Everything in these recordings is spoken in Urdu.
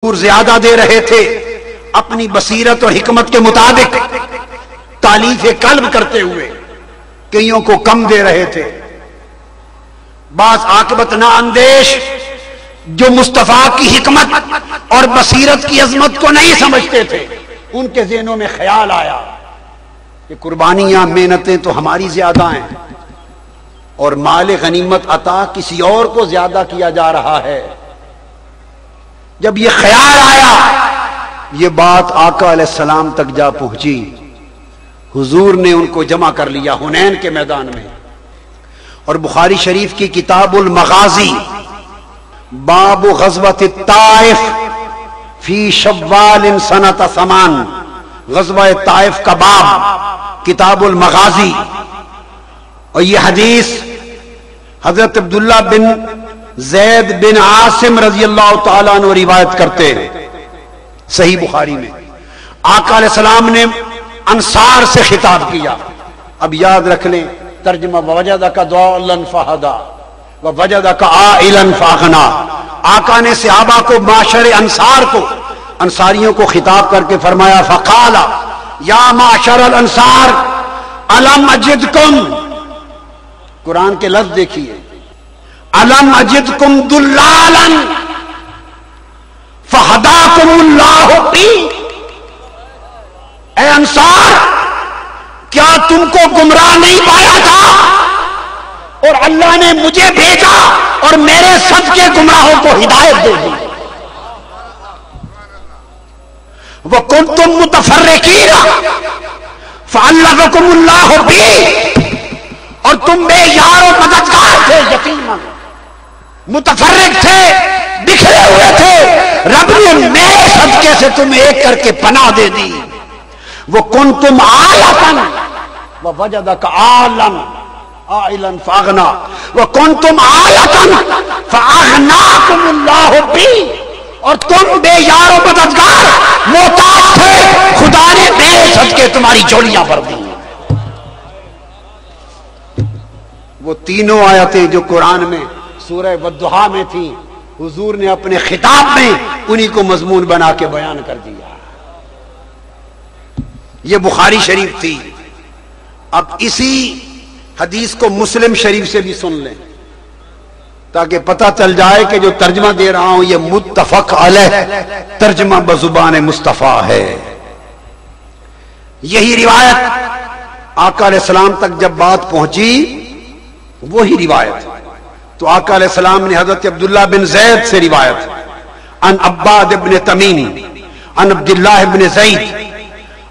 زیادہ دے رہے تھے، اپنی بصیرت اور حکمت کے مطابق تالیف قلب کرتے ہوئے کئیوں کو کم دے رہے تھے۔ بعض عاقبت نا اندیش جو مصطفیٰ کی حکمت اور بصیرت کی عظمت کو نہیں سمجھتے تھے، ان کے ذہنوں میں خیال آیا کہ قربانیاں محنتیں تو ہماری زیادہ ہیں اور مال غنیمت عطا کسی اور کو زیادہ کیا جا رہا ہے۔ جب یہ خیال آیا، یہ بات آقا علیہ السلام تک جا پہنچی، حضور نے ان کو جمع کر لیا حنین کے میدان میں، اور بخاری شریف کی کتاب المغازی باب غزوۃ الطائف فی شوال سنۃ 8 غزوہ طائف کا باب کتاب المغازی، اور یہ حدیث حضرت عبداللہ بن زید بن عاصم رضی اللہ تعالیٰ عنہ روایت کرتے ہیں صحیح بخاری میں۔ آقا علیہ السلام نے انصار سے خطاب کیا۔ اب یاد رکھ لیں ترجمہ، وَوَجَدَكَ ضَالًّا فَهَدَىٰ وَوَجَدَكَ عَائِلًا فَأَغْنَىٰ۔ آقا نے صحابہ کو، معاشر انصار کو، انصاریوں کو خطاب کر کے فرمایا فَقَالَ يَا مَعْشَرَ الْأَنصَارِ أَلَمْ أَجِدْكُمْ، قرآن کے لفظ دیکھیے، أَلَمْ أَجِدْكُمْ ضُلَّالًا فَهَدَاكُمُ اللَّهُ بِي۔ اے انصار، کیا تم کو گمراہ نہیں پایا تھا اور اللہ نے مجھے بھیجا اور میرے صدقے گمراہوں کو ہدایت دے دی۔ وَكُنْتُمْ مُتَفَرِّقِينَ فَأَلَّفَكُمُ اللَّهُ بِي، اور تم بے یار و مددگار تھے، یتیما متفرق تھے، بکھرے ہوئے تھے، رب نے میرے صدقے سے تمہیں ایک کر کے پناہ دے دی۔ وَكُنْتُمْ عَالَةً وَوَجَدَكَ عَائِلًا فَأَغْنَىٰ وَكُنْتُمْ عَالَةً فَأَغْنَاكُمُ اللَّهُ بِي، اور تم بے یار و مددگار محتاج تھے، خدا نے میرے صدقے تمہاری جوڑیاں بھر دی۔ وہ تینوں آیتیں جو قرآن میں سورہ والضحیٰ میں تھی، حضور نے اپنے خطاب میں انہی کو مضمون بنا کے بیان کر دیا۔ یہ بخاری شریف تھی۔ اب اسی حدیث کو مسلم شریف سے بھی سن لیں تاکہ پتہ چل جائے کہ جو ترجمہ دے رہا ہوں یہ متفق علیہ ترجمہ بزبان مصطفیٰ ہے۔ یہی روایت آقا علیہ السلام تک جب بات پہنچی، وہی روایت تو آقا علیہ السلام نے حضرت عبداللہ بن زید سے روایت، عن عباد بن تمیم عن عبداللہ بن زید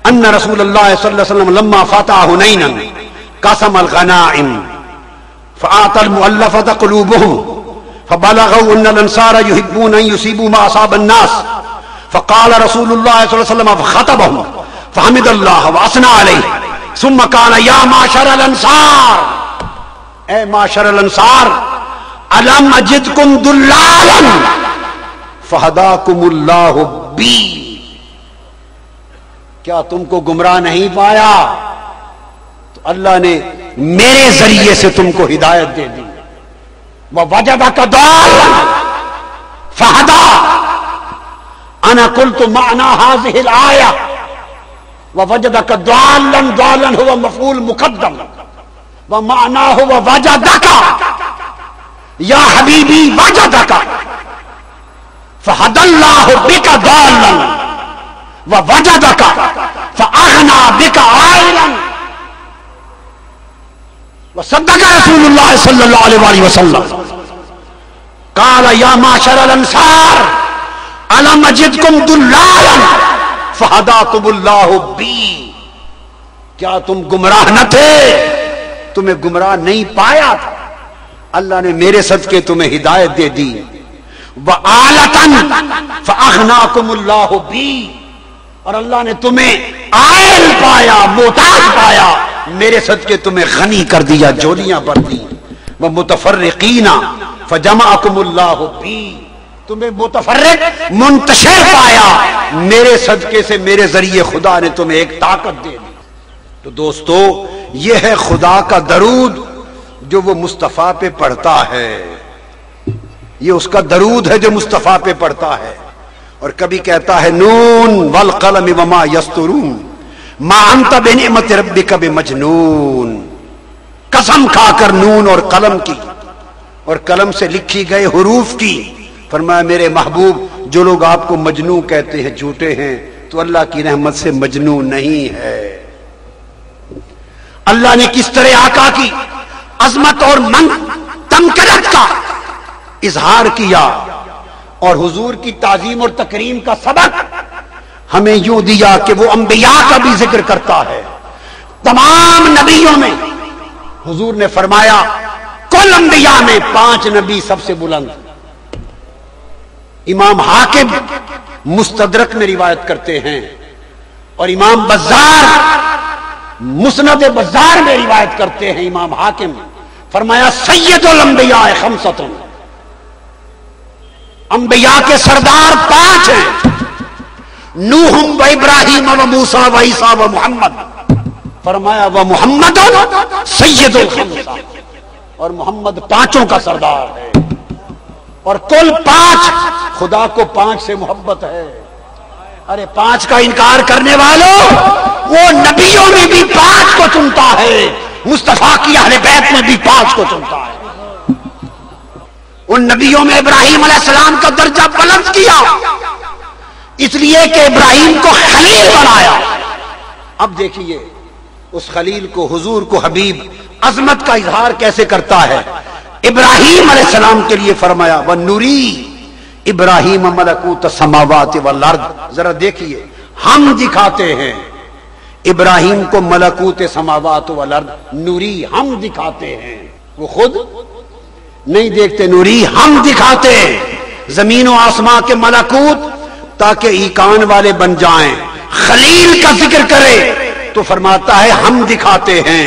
ان رسول اللہ صلی اللہ علیہ وسلم لما فتح حنینا قسم الغنائم فآتى المؤلفة قلوبهم فبلغوا ان الانصار يحبون ان يصيبوا ما اصاب الناس فقال رسول الله صلى الله عليه وسلم فخطبهم فحمد الله واثنى عليه ثم قال يا معشر الانصار، اے معاشر الانصار، الم اجدکم ضلالا فہداکم اللہ بی، کیا تم کو گمراہ نہیں پایا تو اللہ نے میرے ذریعے سے تم کو ہدایت دے دی۔ ووجدک ضالا فہدا، انا قلت معنی هذه الآیہ ووجدک ضالا، ضالا هو مفعول مقدم ومعناه ووجدك یا حبیبی وجدک فہد اللہ بک ضالا ووجدک فاغنى بک عائلا، وصدق رسول اللہ صلی اللہ علیہ وسلم قال یا معشر الانصار الم اجدکم ضلالا فہداکم اللہ بی، کیا تم گمراہ نہ تھے، تمہیں گمراہ نہیں پایا تھا، اللہ نے میرے صدقے تمہیں ہدایت دے دی۔ وَآلَةً فَأَغْنَاكُمُ اللَّهُ بِي، اور اللہ نے تمہیں عائل پایا، محتاج پایا، میرے صدقے تمہیں غنی کر دیا، جولیاں بھر دی۔ وَمُتَفَرِّقِينَ فَجَمَعَكُمُ اللَّهُ بِي، تمہیں متفرق منتشر پایا، میرے صدقے سے، میرے ذریعے خدا نے تمہیں ایک طاقت دے دی۔ تو دوستو، یہ ہے خدا کا درود جو وہ مصطفیٰ پہ پڑھتا ہے، یہ اس کا درود ہے جو مصطفیٰ پہ پڑھتا ہے۔ اور کبھی کہتا ہے نون والقلم وما یسطرون ما انت بنعمت ربک بمجنون، قسم کھا کر نون اور قلم کی اور قلم سے لکھی گئے حروف کی، فرمایا میرے محبوب جو لوگ آپ کو مجنون کہتے ہیں جھوٹے ہیں، تو اللہ کی رحمت سے مجنون نہیں ہے۔ اللہ نے کس طرح آقا کی عظمت اور تمکنت کا اظہار کیا اور حضور کی تعظیم اور تکریم کا سبق ہمیں یوں دیا کہ وہ انبیاء کا بھی ذکر کرتا ہے۔ تمام نبیوں میں حضور نے فرمایا کل انبیاء میں 5 نبی سب سے بلند۔ امام حاکم مستدرک میں روایت کرتے ہیں اور امام بزار مسند بزار میں روایت کرتے ہیں، امام حاکم فرمایا سید الانبیاء 5، انبیاء کے سردار 5 ہیں، نوح و ابراہیم و موسیٰ و عیسیٰ و محمد، فرمایا وہ محمد سید الخمسہ، اور محمد 5 کا سردار ہے، اور کل 5 خدا کو 5 سے محبت ہے۔ ارے 5 کا انکار کرنے والوں، وہ نبیوں میں بھی 5 کو چنتا ہے، مصطفیٰ کی اہل بیت میں بھی 5 کو چنتا ہے۔ ان نبیوں میں ابراہیم علیہ السلام کا درجہ بلند کیا اس لیے کہ ابراہیم کو خلیل بنایا۔ اب دیکھیے اس خلیل کو، حضور کو حبیب، عظمت کا اظہار کیسے کرتا ہے۔ ابراہیم علیہ السلام کے لیے فرمایا وَنُرِي ابراہیم ملکوت السماوات والارض، ذرا دیکھیے ہم دکھاتے ہیں ابراہیم کو ملکوت سماوات والارض، نوری ہم دکھاتے ہیں، وہ خود نہیں دیکھتے، نوری ہم دکھاتے ہیں زمین و آسمان کے ملکوت تاکہ ایقان والے بن جائیں۔ خلیل کا ذکر کرے تو فرماتا ہے ہم دکھاتے ہیں،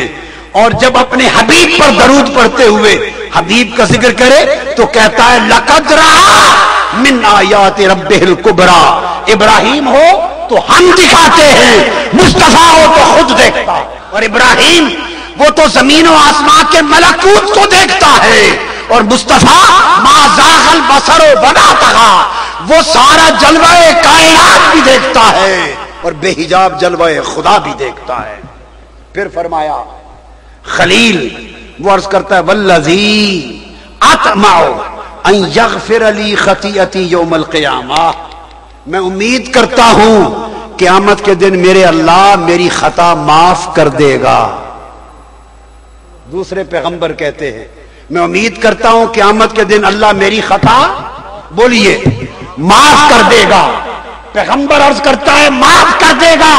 اور جب اپنے حبیب پر درود پڑھتے ہوئے حبیب کا ذکر کرے تو کہتا ہے لقد رأى من آیات ربہ الکبریٰ، ابراہیم ہو تو ہم دکھاتے ہیں، مصطفیٰ ہو تو خود دیکھتا ہے۔ اور ابراہیم وہ تو زمین و آسمان کے ملکوت کو دیکھتا ہے، اور مصطفیٰ ما زاغ البصر وما طغى، وہ سارا جلوہ کائنات بھی دیکھتا ہے اور بے حجاب جلوہ خدا بھی دیکھتا ہے۔ پھر فرمایا خلیل وہ عرض کرتا ہے والذی اطمع ان یغفر لی خطیئتی یوم القیامہ، میں امید کرتا ہوں قیامت کے دن میرے اللہ میری خطا معاف کر دے گا۔ دوسرے پیغمبر کہتے ہیں میں امید کرتا ہوں قیامت کے دن اللہ میری خطا بولیے معاف کر دے گا۔ پیغمبر عرض کرتا ہے معاف کر دے گا۔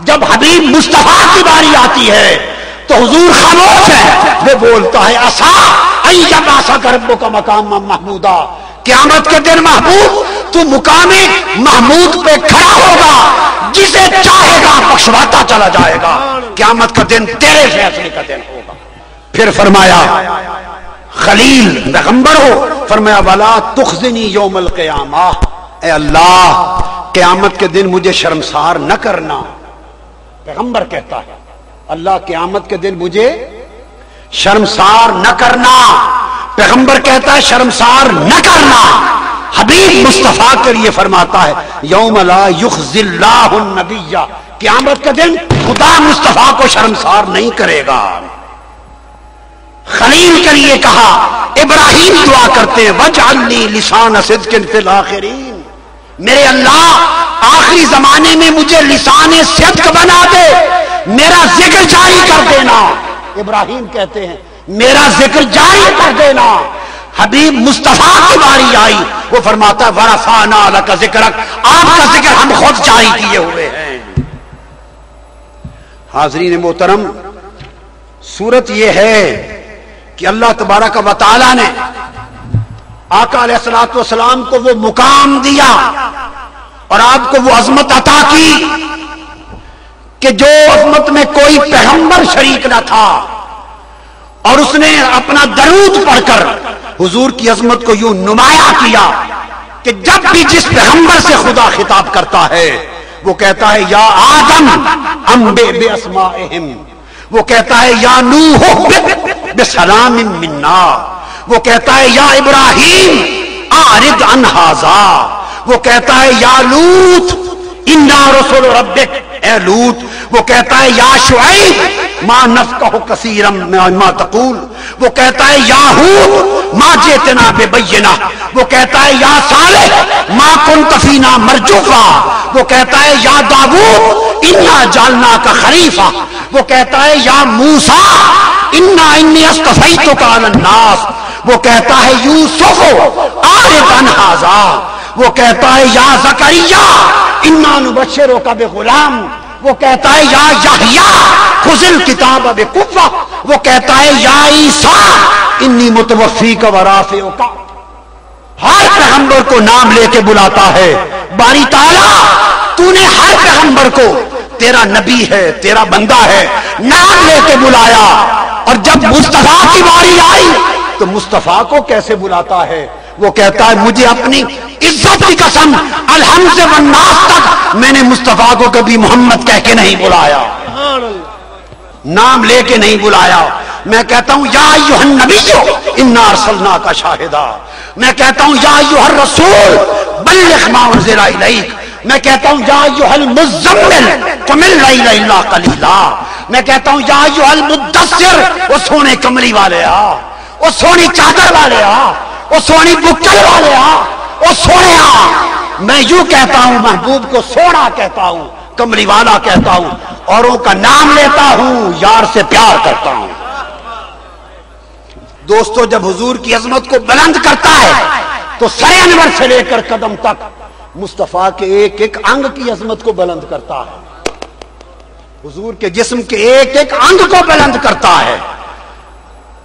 جب حبیب مصطفیٰ کی باری آتی ہے تو حضور خاموش ہے، وہ بولتا ہے عسیٰ ان یبعثک ربک مقاما محمودا، قیامت کے دن محبوب تو مقام محمود پہ کھڑا ہوگا، جسے چاہے گا بخشواتا چلا جائے گا، قیامت کا دن تیرے فیصلے کا دن ہوگا۔ پھر فرمایا خلیل پیغمبر ہو، فرمایا ولا تخزنی یوم القیامہ، اے اللہ قیامت کے دن مجھے شرمسار نہ کرنا۔ پیغمبر کہتا ہے اللہ قیامت کے دن مجھے شرمسار نہ کرنا، پیغمبر کہتا ہے شرمسار نہ کرنا۔ حبیب مصطفیٰ کے لیے فرماتا ہے یوم لا یخزی اللہ النبی، قیامت کے دن خدا مصطفیٰ کو شرمسار نہیں کرے گا۔ خلیل کے لیے کہا ابراہیم دعا کرتے ہیں وجعل لی لسان صدق فی الآخرین، میرے اللہ آخری زمانے میں مجھے لسان صدق بنا دے، میرا ذکر جاری کر دینا۔ ابراہیم کہتے ہیں میرا ذکر جاری کر دینا۔ حبیب مصطفیٰ کی باری آئی، وہ فرماتا ہے ورفعنا لک ذکرک، آپ کا ذکر ہم خود جاری کیے ہوئے ہیں۔ حاضرین محترم، صورت یہ ہے کہ اللہ تبارک و تعالی نے آقا علیہ الصلوۃ والسلام کو وہ مقام دیا اور آپ کو وہ عظمت عطا کی کہ جو عظمت میں کوئی پیغمبر شریک نہ تھا، اور اس نے اپنا درود پڑھ کر حضور کی عظمت کو یوں نمایاں کیا کہ جب بھی جس پیغمبر سے خدا خطاب کرتا ہے وہ کہتا ہے یا آدم انبئ باسمائہم، وہ کہتا ہے یا نوح بسلام منا، وہ کہتا ہے یا ابراہیم اعرض عن ھذا، وہ کہتا ہے یا لوط انا رسول ربک، اے لوط. وہ کہتا ہے یا شعیب ما نفقہ کثیرا مما تقول. وہ کہتا ہے یا ہود ما جئتنا ببینہ. وہ کہتا ہے یا صالح ما کنت فینا مرجوفا. وہ کہتا ہے یا داؤد انا جعلناک خلیفہ. وہ کہتا ہے یا موسیٰ انی اصطفیتک علی الناس. وہ کہتا ہے یوسف اعرض عن ھذا. وہ کہتا ہے یا زکریا انا نبشرک بغلام. وہ کہتا ہے یا یحییٰ خذ الکتاب بقوہ. وہ کہتا ہے یا عیسیٰ انی متوفیک ورافعک. ہر پیغمبر کو نام لے کے بلاتا ہے. باری تعالیٰ تو نے ہر پیغمبر کو تیرا نبی ہے، تیرا بندہ ہے، نام لے کے بلایا. اور جب مصطفیٰ کی باری آئی تو مصطفیٰ کو کیسے بلاتا ہے؟ وہ کہتا ہے مجھے اپنی عزت کی قسم الحمد والناس تک میں نے مصطفیٰ کو کبھی محمد کہہ کے نہیں بلایا، نام لے کے نہیں بلایا. میں کہتا ہوں یا ایھا النبی انا ارسلناک شاہدا. میں کہتا ہوں یا ایھا الرسول بلغ ما انزل الیک. میں کہتا ہوں یا ایھا المزمل قم اللیل الا قلیلا. میں کہتا ہوں یا ایھا المدثر، وہ سونے کملی والے آ، وہ سونی چادر والے آ، وہ سونی بکل والے آ، وہ سونے آ. میں یوں کہتا ہوں محبوب کو سونا کہتا ہوں، کملی والا کہتا ہوں، اوروں کا نام لیتا ہوں، یار سے پیار کرتا ہوں. دوستو جب حضور کی عظمت کو بلند کرتا ہے تو سر انور سے لے کر قدم تک مصطفیٰ کے ایک ایک انگ کی عظمت کو بلند کرتا ہے. حضور کے جسم کے ایک ایک انگ کو بلند کرتا ہے.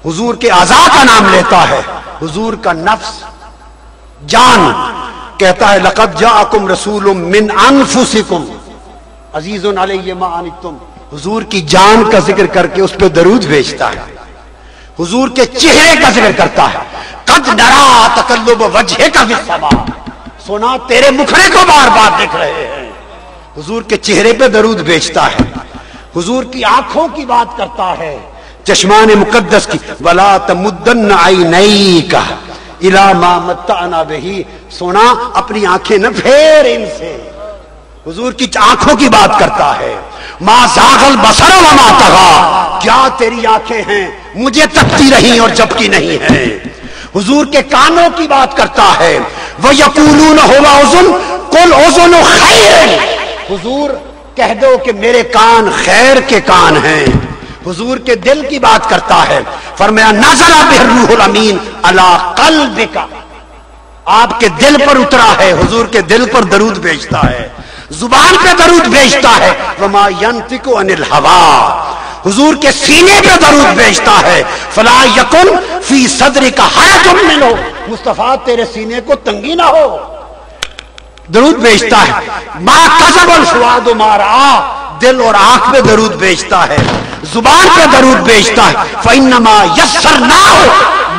حضور کے اعضاء کا نام لیتا ہے. حضور کا نفس، جان کہتا ہے لقد جاءکم رسول من انفسکم عزیز علیہ ما عنتم. حضور کی جان کا ذکر کر کے اس پہ درود بھیجتا ہے. حضور کے چہرے کا ذکر کرتا ہے قد نرا تقلب وجہک فی السماء. سنا تیرے مکھڑے کو بار بار دیکھ رہے ہیں. حضور کے چہرے پہ درود بھیجتا ہے. حضور کی آنکھوں کی بات کرتا ہے، چشمان مقدس کی. ولا تمدن عینیک الی ما متعنا بہ. سونا اپنی آنکھیں نہ پھیر ان سے. حضور کی آنکھوں کی بات کرتا ہے. ما زاغ البصر وما طغى. کیا تیری آنکھیں ہیں مجھے تکتی رہی اور جبکی نہیں ہیں. حضور کے کانوں کی بات کرتا ہے. وَيَقُولُونَ هُوَ أُذُنٌ قُلْ أُذُنُ خَيْرٍ. حضور کہہ دو کہ میرے کان خیر کے کان ہیں. حضور کے دل کی بات کرتا ہے. فرمایا نزل بہ الروح الامین علی قلبک. آپ کے دل پر اترا ہے. حضور کے دل پر درود بھیجتا ہے، زبان پہ درود بھیجتا ہے. وما ينطق عن الهوى. حضور کے سینے پہ درود بھیجتا ہے. فلا یکن فی صدرک حرج منہ. مصطفیٰ تیرے سینے کو تنگی نہ ہو. درود بھیجتا ہے. ما کذب الفؤاد ما رأى. دل اور آنکھ پہ درود بھیجتا ہے، زبان پہ درود بھیجتا ہے. فإنما یسرناہ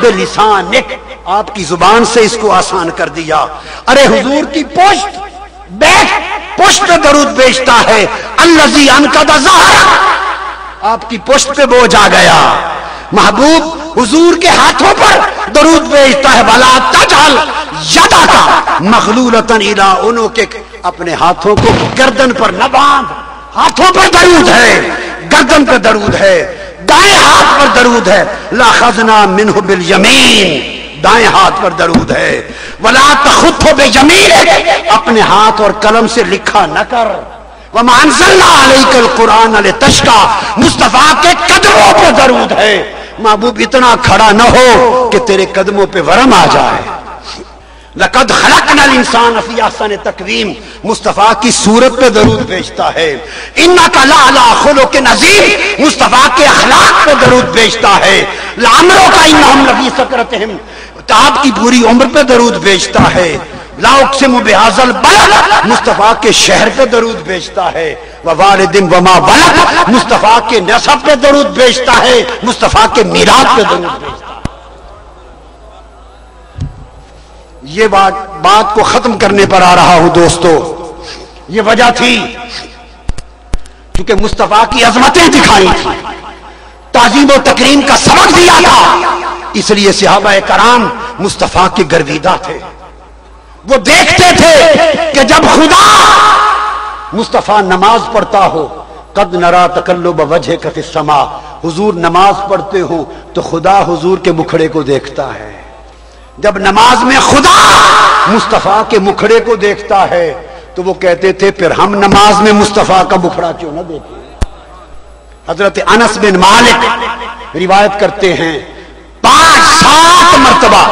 بلسانک. آپ کی زبان سے اس کو آسان کر دیا. ارے حضور کی پشت پہ درود بھیجتا ہے. الذی انقض ظہرک. آپ کی پشت پہ بوجھ آ گیا. محبوب حضور کے ہاتھوں پر درود بھیجتا ہے. ولا تجعل یدک مغلولۃ الی عنقک. اپنے ہاتھوں کو گردن پر نہ باندھ. ہاتھوں پر درود ہے، گردن پر درود ہے، دائیں ہاتھ پر درود ہے. لاخذنا منہ بالیمین. دائیں ہاتھ پر درود ہے. ولا تخط بیمینک. اپنے ہاتھ اور قلم سے لکھا نہ کر. وما انزلنا علیک القرآن لتشقی. مصطفیٰ کے قدموں پہ درود ہے. محبوب اتنا کھڑا نہ ہو کہ تیرے قدموں پہ ورم آ جائے. لقد خلقنا الانسان فی احسن تقویم. مصطفیٰ کی صورت پہ درود بھیجتا ہے. انک لعلی خلق عظیم. مصطفیٰ کے اخلاق پہ درود بھیجتا ہے. لعمرک انہم لفی سکرتہم. آپ کی پوری عمر پہ درود بھیجتا ہے. لا اقسم بہذا البلد. مصطفیٰ کے شہر پہ درود بھیجتا ہے. ووالد وما ولد. مصطفیٰ کے نسب پہ درود بھیجتا ہے. مصطفیٰ کے میراث پہ درود بھیجتا ہے. یہ بات کو ختم کرنے پر آ رہا ہوں دوستو. یہ وجہ تھی کیونکہ مصطفیٰ کی عظمتیں دکھائی تھی، تعظیم و تکریم کا سبق دیا تھا. اس لیے صحابہ کرام مصطفیٰ کے گرویدہ تھے. وہ دیکھتے تھے کہ جب خدا مصطفیٰ نماز پڑھتا ہو، قد نرا تقلب وجہک فی السماء، حضور نماز پڑھتے ہو تو خدا حضور کے مکھڑے کو دیکھتا ہے. جب نماز میں خدا مصطفیٰ کے مکھڑے کو دیکھتا ہے تو وہ کہتے تھے پھر ہم نماز میں مصطفیٰ کا مکھڑا کیوں نہ دیکھیں. حضرت انس بن مالک روایت کرتے ہیں 5-7 مرتبہ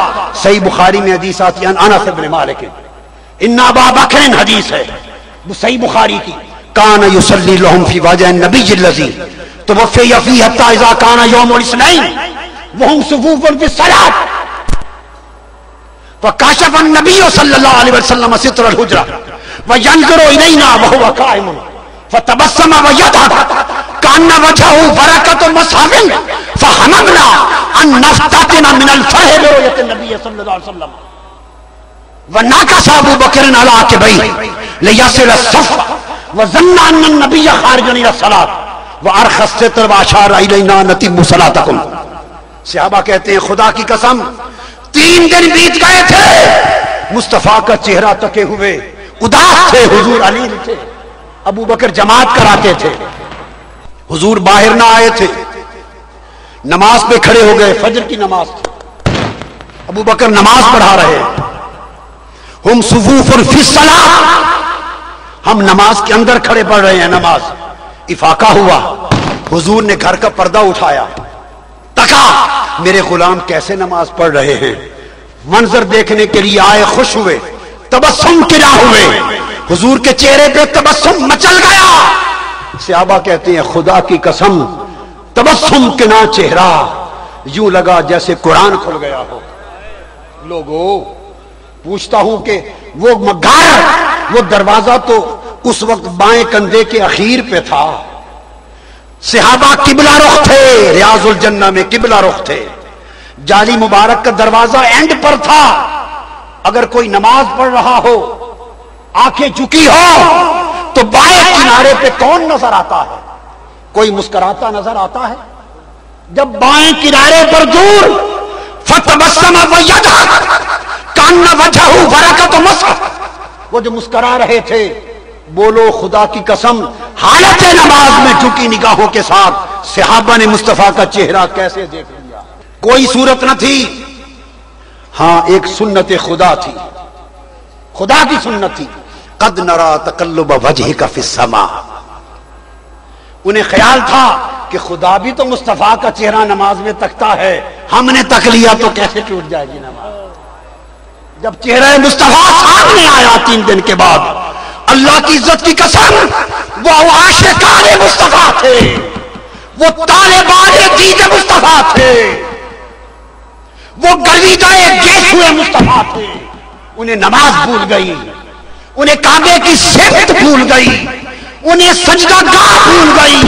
صحیح بخاری میں حدیث آتی ہے انس بن مالک ان ابا بکر، حدیث ہے صحیح بخاری کی، کان یصلی لهم فی وجه النبی الذی توفی فیہ حتی اذا کان یوم الاثنین وهم صفوف فی الصلاۃ فکشف النبی صلی اللہ علیہ وسلم ستر الحجرہ وینظر الینا وهو قائم فتبسم ویضحک کان وجهه برکۃ مصحف فہممنا ان نفتتن من الفرح برؤیت النبی صلی اللہ علیہ وسلم وناکس ابو بکر علی عقبیہ لیصل الصف وظن ان النبی خارج الى الصلاۃ وارخى الستر واشار الینا نتم صلاتکم. صحابہ کہتے ہیں خدا کی قسم 3 دن بیت گئے تھے مصطفیٰ کا چہرہ تکے ہوئے اداس تھے. حضور علی تھے، ابو بکر جماعت کراتے تھے، حضور باہر نہ آئے تھے، نماز پہ کھڑے ہو گئے، فجر کی نماز تھی، ابو بکر نماز پڑھا رہے، ہم صفوف فی الصلاۃ، ہم نماز کے اندر کھڑے پڑھ رہے ہیں. نماز افاقہ ہوا، حضور نے گھر کا پردہ اٹھایا، تکا میرے غلام کیسے نماز پڑھ رہے ہیں، منظر دیکھنے کے لیے آئے، خوش ہوئے، تبسم کیا ہوئے، حضور کے چہرے پہ تبسم مچل گیا. صحابہ کہتے ہیں خدا کی قسم تبسم کنا چہرہ یوں لگا جیسے قرآن کھل گیا ہو. لوگوں پوچھتا ہوں کہ وہ گھر، وہ دروازہ تو اس وقت بائیں کندھے کے اخیر پہ تھا، صحابہ قبلہ رخ تھے، ریاض الجنہ میں قبلہ رخ تھے، جالی مبارک کا دروازہ اینڈ پر تھا. اگر کوئی نماز پڑھ رہا ہو آنکھیں جھکی ہو تو بائیں کنارے پہ کون نظر آتا ہے؟ کوئی مسکراتا نظر آتا ہے؟ جب بائیں کنارے پر دور فتبسم ویضحک کان وجہہ برکۃ مصحف، وہ جو مسکرا رہے تھے، بولو خدا کی قسم حالت نماز میں جھکی نگاہوں کے ساتھ صحابہ نے مصطفیٰ کا چہرہ کیسے دیکھ لیا. کوئی صورت نہ تھی، ہاں ایک سنت خدا تھی، خدا کی سنت تھی. قد نرا تقلب وجہک فی السماء، انہیں خیال تھا کہ خدا بھی تو مصطفیٰ کا چہرہ نماز میں تکتا ہے، ہم نے تک لیا تو کیسے ٹوٹ جائے گی نماز. جب چہرہ مصطفیٰ سامنے آیا 3 دن کے بعد، اللہ کی عزت کی قسم وہ عاشقان مصطفیٰ تھے، وہ طالبان دید مصطفیٰ تھے، وہ گلیدہ گیسوئے مصطفیٰ تھے. انہیں نماز بھول گئی، انہیں کعبے کی سمت بھول گئی، انہیں سجدہ گاہ بھول گئی،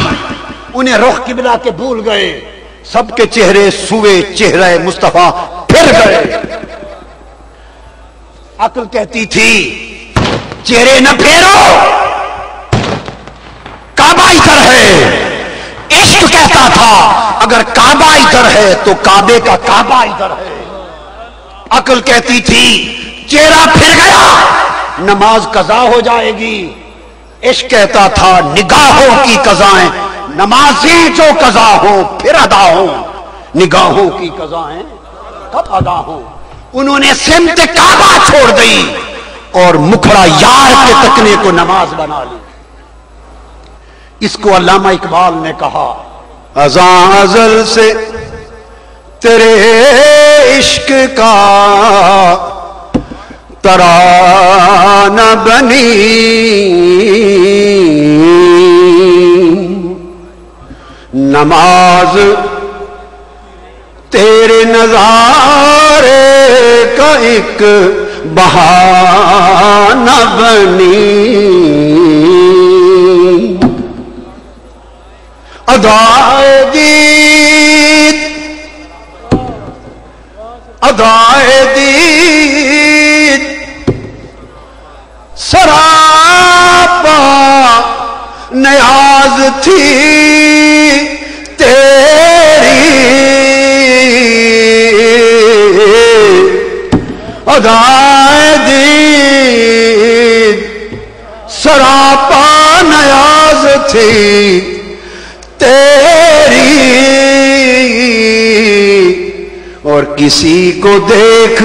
انہیں رخ قبلہ کے بھول گئے، سب کے چہرے سوئے چہرہ مصطفیٰ پھر گئے. عقل کہتی تھی چہرے نہ پھیرو، کعبہ ادھر ہے. عشق کہتا تھا اگر کعبہ ادھر ہے تو کعبے کا کعبہ ادھر ہے. عقل کہتی تھی چہرہ پھر گیا نماز قضا ہو جائے گی. عشق کہتا تھا نگاہوں کی قضائیں، نمازیں جو قضا ہوں پھر ادا ہوں، نگاہوں کی قضائیں کب ادا ہوں. انہوں نے سمت کعبہ چھوڑ دی اور مکھڑا یار کے تکنے کو نماز بنا لی. اس کو علامہ اقبال نے کہا ازاں ازل سے تیرے عشق کا ترانہ بنی، نماز تیرے نظارے کا ایک بہانہ بنی. ادائے دید ادائے دید سراپا نیاز تھی تیری، ادائے دید سراپا نیاز تھی تیری، اور کسی کو دیکھ